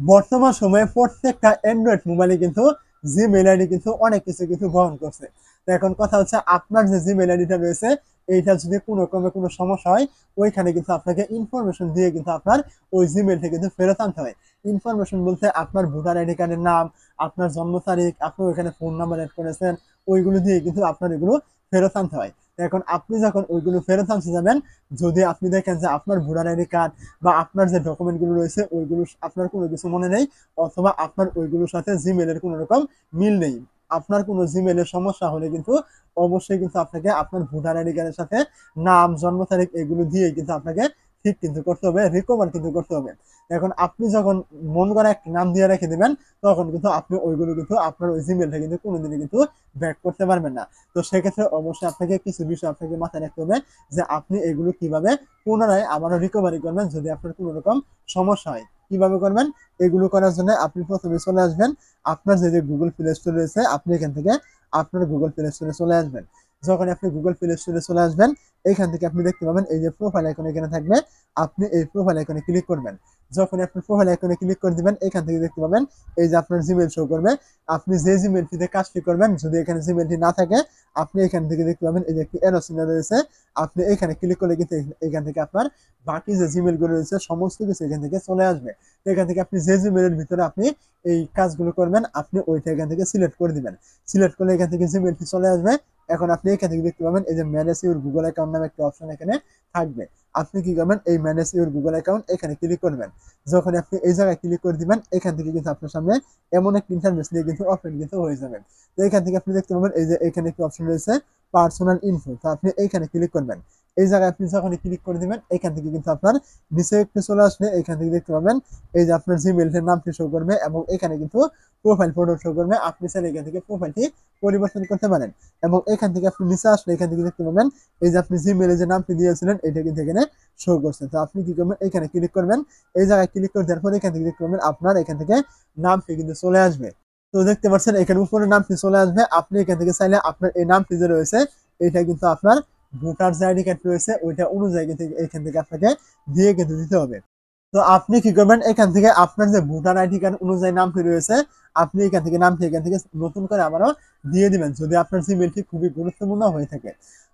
বর্তমান সময়ে প্রত্যেকটা অ্যান্ড্রয়েড মোবাইলে কিন্তু জিমেইল আইডি কিন্তু অনেক কিছু কিন্তু বহন করছে। তো এখন কথা হচ্ছে আপনার যে জিমেইল আইডিটা রয়েছে এইটা যদি কোনো ক্রমে কোনো সমস্যা হয় ওইখানে কিন্তু আপনাকে ইনফরমেশন দিয়ে কিন্তু আপনার ওই জিমেইলটা কিন্তু ফেরত আনতে হয়। ইনফরমেশন বলতে আপনার ভোটার আইডি কার্ডের নাম, আপনার জন্ম তারিখ, আপনি ওইখানে ফোন নাম্বার এড করেছেন, ওইগুলো দিয়ে কিন্তু আপনার এগুলো ফেরত আনতে হয়। তো এখন আপনি যখন ওইগুলো ফেরত আনতে যাবেন, যদি আপনি দেখেন যে আপনার ভোটার আইডি কার্ড বা আপনার যে ডকুমেন্টগুলো রয়েছে ওইগুলো আপনার কোনো কিছু মনে নেই, অথবা আপনার ওইগুলোর সাথে জিমেলের কোনো রকম মিল নেই, আপনার কোনো জিমেলের সমস্যা হলে কিন্তু অবশ্যই কিন্তু আপনাকে আপনার ভোটার আইডি কার্ডের সাথে নাম, জন্ম তারিখ এগুলো দিয়ে কিন্তু আপনাকে ঠিক কিন্তু করতে হবে, রিকভার কিন্তু করতে হবে। এখন আপনি যখন মন করা একটা নাম দিয়ে রেখে দিবেন, তখন কিন্তু আপনি ওইগুলো কিন্তু আপনার ওই জিমেলটা কিন্তু কোনোদিনই কিন্তু ব্যাক করতে পারবেন না। তো সেক্ষেত্রে অবশ্যই আপনাকে কিছু বিষয় আপনাকে মাথায় রাখতে হবে যে আপনি এগুলো কিভাবে পুনরায় আবারও রিকভারি করবেন যদি আপনার কোনো রকম সমস্যা হয়। কিভাবে করবেন? এগুলো করার জন্য আপনি প্রথমে চলে আসবেন আপনার যে গুগল প্লে স্টোর রয়েছে, আপনি এখান থেকে আপনার গুগল প্লে স্টোরে চলে আসবেন। যখন আপনি গুগল প্লে স্টোরে চলে আসবেন, এইখান থেকে আপনি দেখতে পাবেন এই যে প্রোফাইল আইকন এখানে থাকবে, আপনি এই প্রোফাইল আইকনে ক্লিক করবেন। যখন আপনি প্রোফাইল আইকনে ক্লিক করে দিবেন, এখান থেকে দেখতে পাবেন এই যে আপনার জিমেল শো করবে। আপনি যে জিমেলটিতে কাজটি করবেন, যদি এখানে জিমেলটি না থাকে, আপনি এখান থেকে দেখতে পাবেন এই যে একটি এরো চিহ্ন রয়েছে, আপনি এখানে ক্লিক করলে কিন্তু এখান থেকে আপনার বাকি যে জিমেল গুলো রয়েছে সমস্ত কিছু এখান থেকে চলে আসবে। তো এখান থেকে আপনি যে জিমেলের ভিতরে আপনি এই কাজগুলো করবেন, আপনি ওইটা এখান থেকে সিলেক্ট করে দিবেন। সিলেক্ট করলে এখান থেকে জিমেলটি চলে আসবে। এখন আপনি এখান থেকে দেখতে পাবেন এই যে ম্যানেজ ইউর গুগল অ্যাকাউন্ট নামে একটা অপশন এখানে থাকবে। আপনি কি করবেন? এই ম্যানেজ ইউর গুগল অ্যাকাউন্ট এখানে ক্লিক করবেন। যখন আপনি এই জায়গায় ক্লিক করে দিবেন, এখান থেকে কিন্তু আপনার সামনে এমন একটা ইন্টারফেস নিয়ে কিন্তু ওপেন কিন্তু হয়ে যাবে। তো এখান থেকে আপনি দেখতে পাবেন এই যে এখানে একটি অপশন রয়েছে পার্সোনাল ইনফো, তো আপনি এইখানে ক্লিক করবেন। এই জায়গায় আপনি যখন ক্লিক করে দিবেন, এখান থেকে কিন্তু আপনার নিচে একটু চলে আসলে এখান থেকে দেখতে পাবেন এই যে আপনার জিমেইলের নামটি শো করবে এবং এখানে কিন্তু প্রোফাইল ফটো শো করবে। আপনি চাইলে এখান থেকে প্রোফাইলটি পরিবর্তন করতে পারেন এবং এখান থেকে আপনি নিচে আসলে এখান থেকে দেখতে পাবেন এই যে আপনি জিমেইলে যে নামটি দিয়েছিলেন এটা কিন্তু এখানে শো করছে। তো আপনি কি করবেন? এখানে ক্লিক করবেন। এই জায়গায় ক্লিক করে দেওয়ার পরে এখান থেকে দেখতে পাবেন আপনার এখান থেকে নামটি কিন্তু চলে আসবে। তো দেখতে পাচ্ছেন এখানে উপরে নামটি চলে আসবে। আপনি এখান থেকে চাইলে আপনার এই নামটি যে রয়েছে এটা কিন্তু আপনার ভোটার যে আইডি কার্ড রয়েছে ওইটা অনুযায়ী কিন্তু এখান থেকে আপনাকে দিয়ে কিন্তু দিতে হবে। তো আপনি কি করবেন? এখান থেকে আপনার যে ভোটার আইডি কার্ড অনুযায়ী নামটি রয়েছে, আপনি এখান থেকে নামটি এখান থেকে নতুন করে আবারও দিয়ে দিবেন যদি আপনার জিমেইলটি খুবই গুরুত্বপূর্ণ হয়ে থাকে।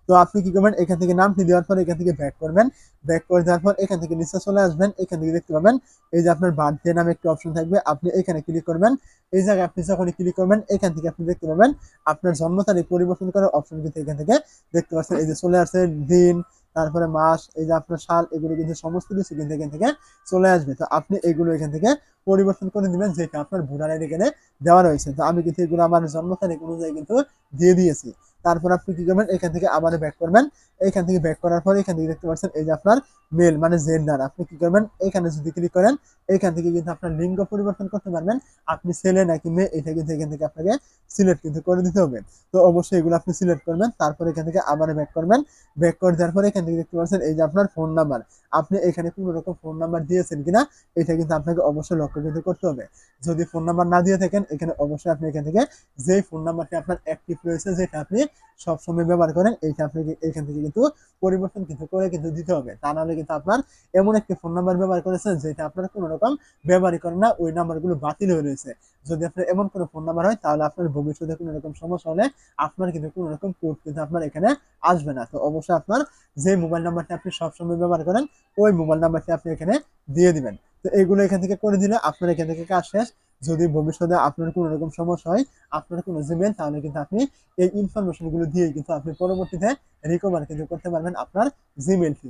তো আপনি কি করবেন? এখান থেকে নামটি দেওয়ার পর এখান থেকে ব্যাক করবেন। ব্যাক করে দেওয়ার পর এখান থেকে নিচে চলে আসবেন। এখান থেকে দেখতে পাবেন এই যে আপনার বার্থডে নামে একটা অপশন থাকবে। আপনি এখানে ক্লিক করবেন। এই জায়গায় আপনি যখনই ক্লিক করবেন, এখান থেকে আপনি দেখতে পাবেন আপনার জন্ম তারিখ পরিবর্তন করার অপশন কিন্তু এখান থেকে দেখতে পাচ্ছেন। এই যে চলে আসছে দিন, তারপরে মাস, এই যে আপনার সাল, এগুলো কিন্তু সমস্ত কিছু কিন্তু এখান থেকে চলে আসবে। তো আপনি এগুলো এখান থেকে পরিবর্তন করে দিবেন যেটা আপনার ভোটার আইডি কার্ডে দেওয়া রয়েছে। তো আমি কিন্তু এগুলো আমার জন্ম তারিখ অনুযায়ী কিন্তু দিয়ে দিয়েছি। তারপর আপনি কি করবেন? এখান থেকে আবার ব্যাক করবেন। এখান থেকে ব্যাক করার পরে এখান থেকে দেখতে পাচ্ছেন এই যে আপনার মেল মানে জেন্ডার, আপনি কি করবেন? এখানে যদি ক্লিক করেন, এখান থেকে কিন্তু আপনার লিঙ্গ পরিবর্তন করতে পারবেন। আপনি ছেলে নাকি মেয়ে এটা কিন্তু এখান থেকে আপনাকে সিলেক্ট কিন্তু করে দিতে হবে। তো অবশ্যই এগুলো আপনি সিলেক্ট করবেন। তারপর এখান থেকে আবার ব্যাক করবেন। ব্যাক করে দেওয়ার পরে এখান থেকে দেখতে পাচ্ছেন এই যে আপনার ফোন নাম্বার, আপনি এখানে কোনো রকম ফোন নাম্বার দিয়েছেন কিনা এটা কিন্তু আপনাকে অবশ্যই লক্ষ্য কিন্তু করতে হবে। যদি ফোন নাম্বার না দিয়ে থাকেন, এখানে অবশ্যই আপনি এখান থেকে যেই ফোন নাম্বারটি আপনার অ্যাক্টিভ রয়েছে, যেটা আপনি সবসময় ব্যবহার করেন, এইটা আপনাকে এখান থেকে কিন্তু পরিবর্তন কিন্তু করে কিন্তু দিতে হবে। তা নাহলে কিন্তু আপনার এমন একটি ফোন নাম্বার ব্যবহার করেছেন যেটা আপনার কোনো রকম ব্যবহারই করেন না, ওই নাম্বারগুলো বাতিল হয়ে রয়েছে। যদি আপনার এমন কোনো ফোন নাম্বার হয় তাহলে আপনার ভবিষ্যতে কোনো রকম সমস্যা হলে আপনার কিন্তু কোনো রকম কোড কিন্তু আপনার এখানে আসবে না। তো অবশ্যই আপনার যে মোবাইল নাম্বারটি আপনি সবসময় ব্যবহার করেন ওই মোবাইল নাম্বারটি আপনি এখানে দিয়ে দিবেন। তো এইগুলো এখান থেকে করে দিলে আপনার এখান থেকে কাজ শেষ। যদি ভবিষ্যতে আপনার কোনো রকম সমস্যা হয়, আপনার কোনো জিমেল, তাহলে কিন্তু আপনি এই ইনফরমেশন গুলো দিয়ে কিন্তু আপনি পরবর্তীতে রিকভার কিন্তু করতে পারবেন আপনার জিমেলটি।